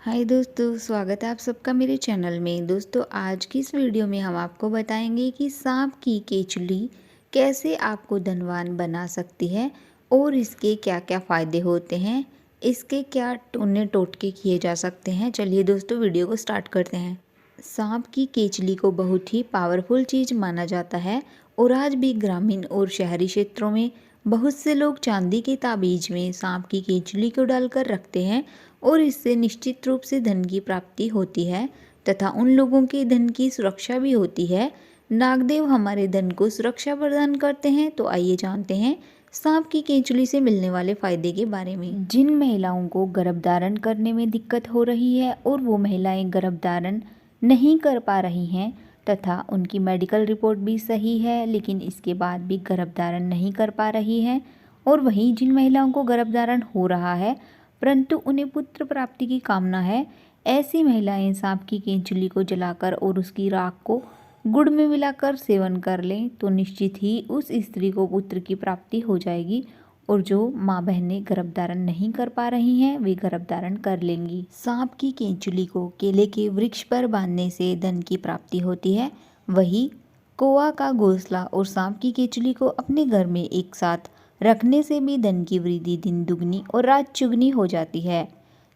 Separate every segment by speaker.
Speaker 1: हाय दोस्तों, स्वागत है आप सबका मेरे चैनल में। दोस्तों, आज की इस वीडियो में हम आपको बताएंगे कि सांप की केचुली कैसे आपको धनवान बना सकती है और इसके क्या क्या फ़ायदे होते हैं, इसके क्या टोने टोटके किए जा सकते हैं। चलिए दोस्तों, वीडियो को स्टार्ट करते हैं। सांप की केचुली को बहुत ही पावरफुल चीज़ माना जाता है और आज भी ग्रामीण और शहरी क्षेत्रों में बहुत से लोग चांदी के ताबीज में सांप की केचुली को डालकर रखते हैं और इससे निश्चित रूप से धन की प्राप्ति होती है तथा उन लोगों के धन की सुरक्षा भी होती है। नागदेव हमारे धन को सुरक्षा प्रदान करते हैं। तो आइए जानते हैं सांप की केंचुली से मिलने वाले फायदे के बारे में। जिन महिलाओं को गर्भधारण करने में दिक्कत हो रही है और वो महिलाएं गर्भधारण नहीं कर पा रही हैं तथा उनकी मेडिकल रिपोर्ट भी सही है लेकिन इसके बाद भी गर्भधारण नहीं कर पा रही हैं, और वहीं जिन महिलाओं को गर्भधारण हो रहा है परंतु उन्हें पुत्र प्राप्ति की कामना है, ऐसी महिलाएं सांप की केंचुली को जलाकर और उसकी राख को गुड़ में मिलाकर सेवन कर लें तो निश्चित ही उस स्त्री को पुत्र की प्राप्ति हो जाएगी और जो माँ बहनें गर्भधारण नहीं कर पा रही हैं वे गर्भधारण कर लेंगी। सांप की केंचुली को केले के वृक्ष पर बांधने से धन की प्राप्ति होती है। वही कौआ का घोंसला और सांप की केंचुली को अपने घर में एक साथ रखने से भी धन की वृद्धि दिन दुगनी और रात चुगनी हो जाती है।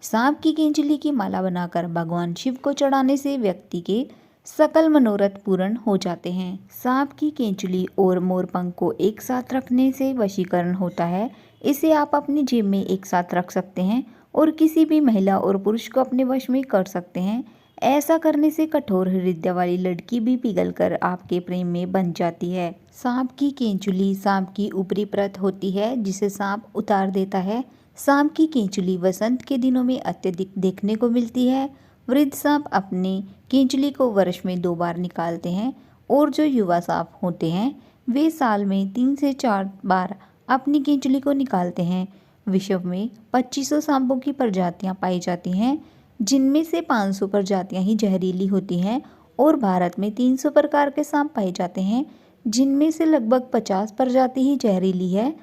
Speaker 1: सांप की केंचुली की माला बनाकर भगवान शिव को चढ़ाने से व्यक्ति के सकल मनोरथ पूर्ण हो जाते हैं। सांप की केंचुली और मोरपंख को एक साथ रखने से वशीकरण होता है। इसे आप अपनी जेब में एक साथ रख सकते हैं और किसी भी महिला और पुरुष को अपने वश में कर सकते हैं। ऐसा करने से कठोर हृदय वाली लड़की भी पिघलकर आपके प्रेम में बन जाती है। सांप की केंचुली सांप की ऊपरी परत होती है जिसे सांप उतार देता है। सांप की केंचुली वसंत के दिनों में अत्यधिक देखने को मिलती है। वृद्ध सांप अपनी केंचुली को वर्ष में 2 बार निकालते हैं और जो युवा सांप होते हैं वे साल में 3 से 4 बार अपनी केंचुली को निकालते हैं। विश्व में 2500 सांपों की प्रजातियां पाई जाती हैं, जिनमें से 500 प्रजातियां ही जहरीली होती हैं और भारत में 300 प्रकार के सांप पाए जाते हैं, जिनमें से लगभग 50 प्रजाति ही जहरीली है।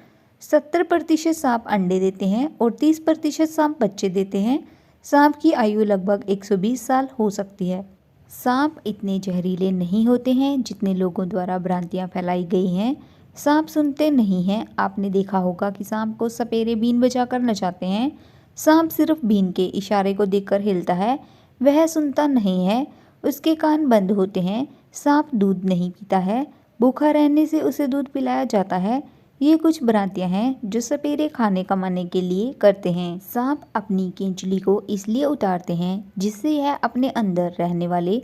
Speaker 1: 70% सांप अंडे देते हैं और 30% सांप बच्चे देते हैं। सांप की आयु लगभग 120 साल हो सकती है। सांप इतने जहरीले नहीं होते हैं जितने लोगों द्वारा भ्रांतियां फैलाई गई हैं। सांप सुनते नहीं हैं। आपने देखा होगा कि सांप को सपेरे बीन बजाकर नचाते हैं। सांप सिर्फ बीन के इशारे को देखकर हिलता है, वह सुनता नहीं है। उसके कान बंद होते हैं। सांप दूध नहीं पीता है, भूखा रहने से उसे दूध पिलाया जाता है। ये कुछ भ्रांतियां हैं जो सपेरे खाने कमाने के लिए करते हैं। सांप अपनी केंचुली को इसलिए उतारते हैं जिससे यह अपने अंदर रहने वाले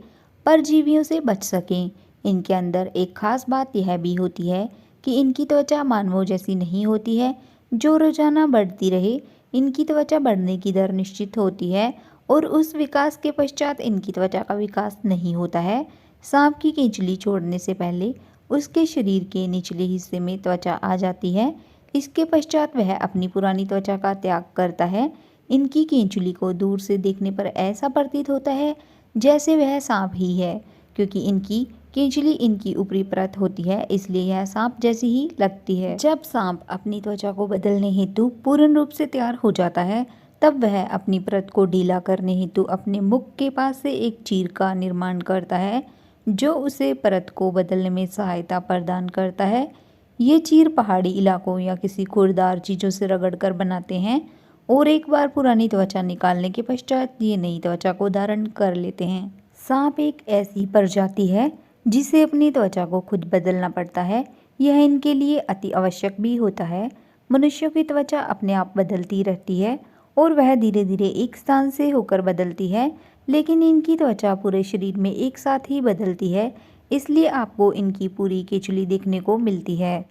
Speaker 1: परजीवियों से बच सकें। इनके अंदर एक खास बात यह भी होती है कि इनकी त्वचा मानवों जैसी नहीं होती है, जो रोजाना बढ़ती रहे। इनकी त्वचा बढ़ने की दर निश्चित होती है और उस विकास के पश्चात इनकी त्वचा का विकास नहीं होता है। सांप की केंचुली छोड़ने से पहले उसके शरीर के निचले हिस्से में त्वचा आ जाती है। इसके पश्चात वह अपनी पुरानी त्वचा का त्याग करता है। इनकी केंचुली को दूर से देखने पर ऐसा प्रतीत होता है जैसे वह सांप ही है, क्योंकि इनकी केंचुली इनकी ऊपरी परत होती है, इसलिए यह सांप जैसी ही लगती है। जब सांप अपनी त्वचा को बदलने हेतु पूर्ण रूप से तैयार हो जाता है तब वह अपनी परत को ढीला करने हेतु अपने मुख के पास से एक चीर का निर्माण करता है जो उसे परत को बदलने में सहायता प्रदान करता है। ये चीर पहाड़ी इलाकों या किसी खुरदार चीज़ों से रगड़कर बनाते हैं और एक बार पुरानी त्वचा निकालने के पश्चात ये नई त्वचा को धारण कर लेते हैं। सांप एक ऐसी प्रजाति है जिसे अपनी त्वचा को खुद बदलना पड़ता है। यह इनके लिए अति आवश्यक भी होता है। मनुष्यों की त्वचा अपने आप बदलती रहती है और वह धीरे धीरे एक स्थान से होकर बदलती है, लेकिन इनकी त्वचा पूरे शरीर में एक साथ ही बदलती है, इसलिए आपको इनकी पूरी केंचुली देखने को मिलती है।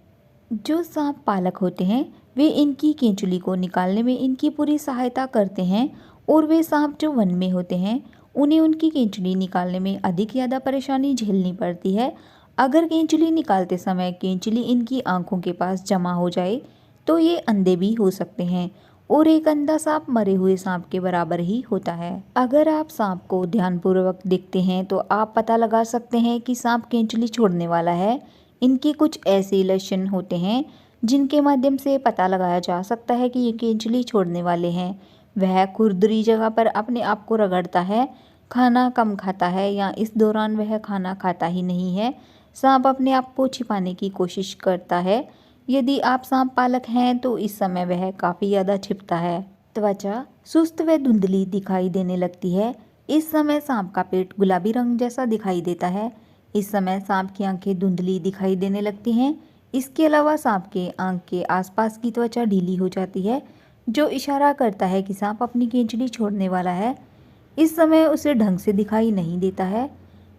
Speaker 1: जो सांप पालक होते हैं वे इनकी केंचुली को निकालने में इनकी पूरी सहायता करते हैं और वे सांप जो वन में होते हैं उन्हें उनकी केंचुली निकालने में अधिक ज़्यादा परेशानी झेलनी पड़ती है। अगर केंचुली निकालते समय केंचुली इनकी आंखों के पास जमा हो जाए तो ये अंधे भी हो सकते हैं और एक अंधा सांप मरे हुए सांप के बराबर ही होता है। अगर आप सांप को ध्यानपूर्वक देखते हैं तो आप पता लगा सकते हैं कि सांप केंचुली छोड़ने वाला है। इनके कुछ ऐसे लक्षण होते हैं जिनके माध्यम से पता लगाया जा सकता है कि ये केंचुली छोड़ने वाले हैं। वह खुरदरी जगह पर अपने आप को रगड़ता है, खाना कम खाता है या इस दौरान वह खाना खाता ही नहीं है। सांप अपने आप को छिपाने की कोशिश करता है। यदि आप सांप पालक हैं तो इस समय वह काफ़ी ज़्यादा छिपता है। त्वचा सुस्त व धुंधली दिखाई देने लगती है। इस समय सांप का पेट गुलाबी रंग जैसा दिखाई देता है। इस समय सांप की आंखें धुंधली दिखाई देने लगती हैं। इसके अलावा सांप के आंख के आसपास की त्वचा ढीली हो जाती है, जो इशारा करता है कि सांप अपनी केंचुली छोड़ने वाला है। इस समय उसे ढंग से दिखाई नहीं देता है।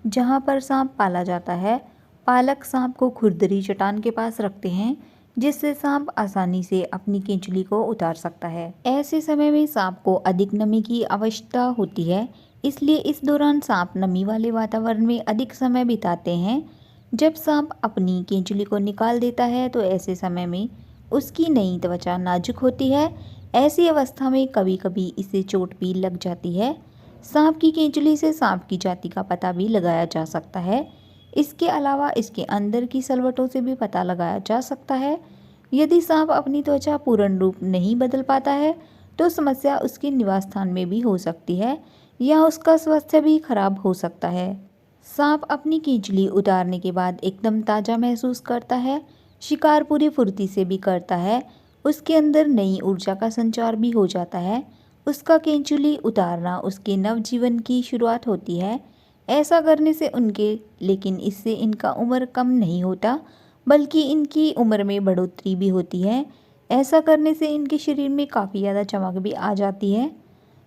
Speaker 1: जहाँ पर सांप पाला जाता है, पालक सांप को खुरदरी चट्टान के पास रखते हैं, जिससे सांप आसानी से अपनी केंचुली को उतार सकता है। ऐसे समय में सांप को अधिक नमी की आवश्यकता होती है, इसलिए इस दौरान सांप नमी वाले वातावरण में अधिक समय बिताते हैं। जब सांप अपनी केंचुली को निकाल देता है तो ऐसे समय में उसकी नई त्वचा नाजुक होती है। ऐसी अवस्था में कभी कभी इसे चोट भी लग जाती है। सांप की केंचुली से सांप की जाति का पता भी लगाया जा सकता है। इसके अलावा इसके अंदर की सलवटों से भी पता लगाया जा सकता है। यदि सांप अपनी त्वचा पूर्ण रूप नहीं बदल पाता है तो समस्या उसके निवास स्थान में भी हो सकती है या उसका स्वास्थ्य भी खराब हो सकता है। सांप अपनी केंचुली उतारने के बाद एकदम ताज़ा महसूस करता है, शिकार पूरी फुर्ती से भी करता है, उसके अंदर नई ऊर्जा का संचार भी हो जाता है। उसका केंचुली उतारना उसके नवजीवन की शुरुआत होती है। ऐसा करने से लेकिन इससे इनका उम्र कम नहीं होता, बल्कि इनकी उम्र में बढ़ोतरी भी होती है। ऐसा करने से इनके शरीर में काफ़ी ज़्यादा चमक भी आ जाती है।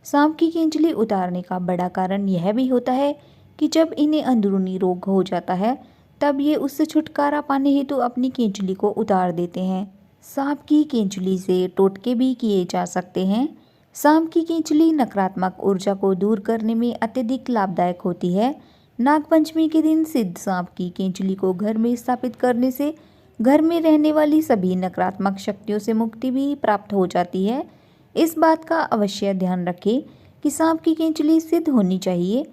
Speaker 1: सांप की केंचुली उतारने का बड़ा कारण यह भी होता है कि जब इन्हें अंदरूनी रोग हो जाता है, तब ये उससे छुटकारा पाने हेतु अपनी केंचुली को उतार देते हैं। सांप की केंचुली से टोटके भी किए जा सकते हैं। सांप की केंचुली नकारात्मक ऊर्जा को दूर करने में अत्यधिक लाभदायक होती है। नागपंचमी के दिन सिद्ध सांप की केंचुली को घर में स्थापित करने से घर में रहने वाली सभी नकारात्मक शक्तियों से मुक्ति भी प्राप्त हो जाती है। इस बात का अवश्य ध्यान रखें कि सांप की केंचुली सिद्ध होनी चाहिए,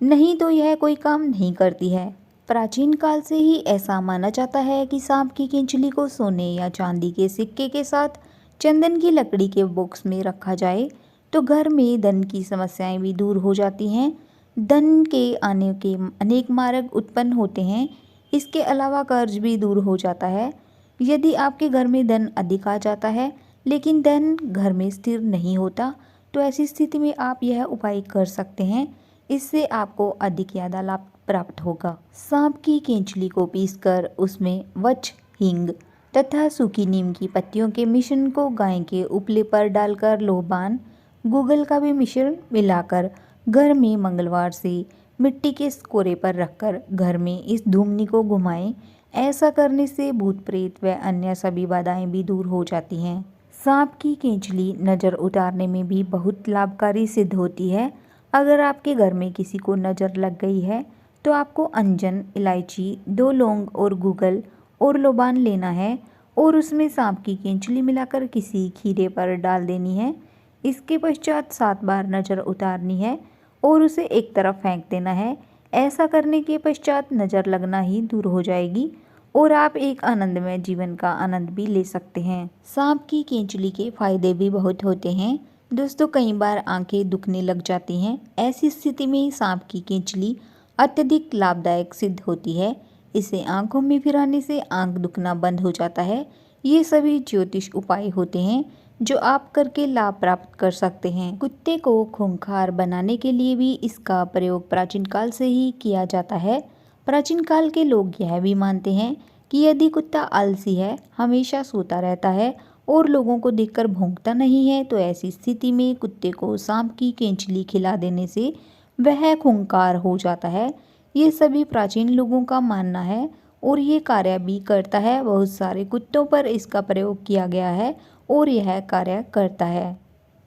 Speaker 1: नहीं तो यह कोई काम नहीं करती है। प्राचीन काल से ही ऐसा माना जाता है कि सांप की केंचुली को सोने या चांदी के सिक्के के साथ चंदन की लकड़ी के बॉक्स में रखा जाए तो घर में धन की समस्याएं भी दूर हो जाती हैं। धन के आने के अनेक मार्ग उत्पन्न होते हैं। इसके अलावा कर्ज भी दूर हो जाता है। यदि आपके घर में धन अधिक आ जाता है लेकिन धन घर में स्थिर नहीं होता, तो ऐसी स्थिति में आप यह उपाय कर सकते हैं। इससे आपको अधिक ज़्यादा लाभ प्राप्त होगा। सांप की केंचुली को पीसकर उसमें वच, हींग तथा सूखी नीम की पत्तियों के मिश्रण को गाय के उपले पर डालकर लोबान, गूगल का भी मिश्रण मिलाकर घर में मंगलवार से मिट्टी के कोरे पर रखकर घर में इस धूमनी को घुमाएं। ऐसा करने से भूत प्रेत व अन्य सभी बाधाएं भी दूर हो जाती हैं। सांप की केंचुली नज़र उतारने में भी बहुत लाभकारी सिद्ध होती है। अगर आपके घर में किसी को नज़र लग गई है तो आपको अंजन, इलायची, 2 लौंग और गूगल और लोबान लेना है और उसमें सांप की केंचुली मिलाकर किसी खीरे पर डाल देनी है। इसके पश्चात 7 बार नज़र उतारनी है और उसे एक तरफ फेंक देना है। ऐसा करने के पश्चात नज़र लगना ही दूर हो जाएगी और आप एक आनंदमय जीवन का आनंद भी ले सकते हैं। सांप की केंचुली के फायदे भी बहुत होते हैं। दोस्तों, कई बार आंखें दुखने लग जाती हैं। ऐसी स्थिति में सांप की केंचुली अत्यधिक लाभदायक सिद्ध होती है। इसे आंखों में फिराने से आंख दुखना बंद हो जाता है। ये सभी ज्योतिष उपाय होते हैं जो आप करके लाभ प्राप्त कर सकते हैं। कुत्ते को खूंखार बनाने के लिए भी इसका प्रयोग प्राचीन काल से ही किया जाता है। प्राचीन काल के लोग यह भी मानते हैं कि यदि कुत्ता आलसी है, हमेशा सोता रहता है और लोगों को देखकर भौंकता नहीं है, तो ऐसी स्थिति में कुत्ते को सांप की केंचुली खिला देने से वह खूंखार हो जाता है। ये सभी प्राचीन लोगों का मानना है और ये कार्य भी करता है। बहुत सारे कुत्तों पर इसका प्रयोग किया गया है और यह कार्य करता है।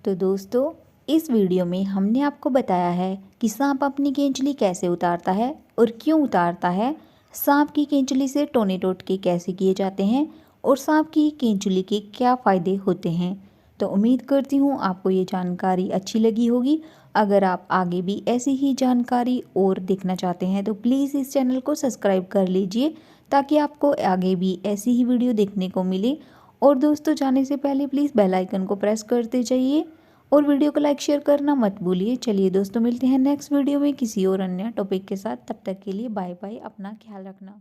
Speaker 1: तो दोस्तों, इस वीडियो में हमने आपको बताया है कि सांप अपनी केंचुली कैसे उतारता है और क्यों उतारता है, सांप की केंचुली से टोने टोटके कैसे किए जाते हैं और सांप की केंचुली के क्या फ़ायदे होते हैं। तो उम्मीद करती हूँ आपको ये जानकारी अच्छी लगी होगी। अगर आप आगे भी ऐसी ही जानकारी और देखना चाहते हैं तो प्लीज़ इस चैनल को सब्सक्राइब कर लीजिए, ताकि आपको आगे भी ऐसी ही वीडियो देखने को मिले। और दोस्तों, जाने से पहले प्लीज़ बेल आइकन को प्रेस करते जाइए और वीडियो को लाइक शेयर करना मत भूलिए। चलिए दोस्तों, मिलते हैं नेक्स्ट वीडियो में किसी और अन्य टॉपिक के साथ। तब तक के लिए बाय बाय, अपना ख्याल रखना।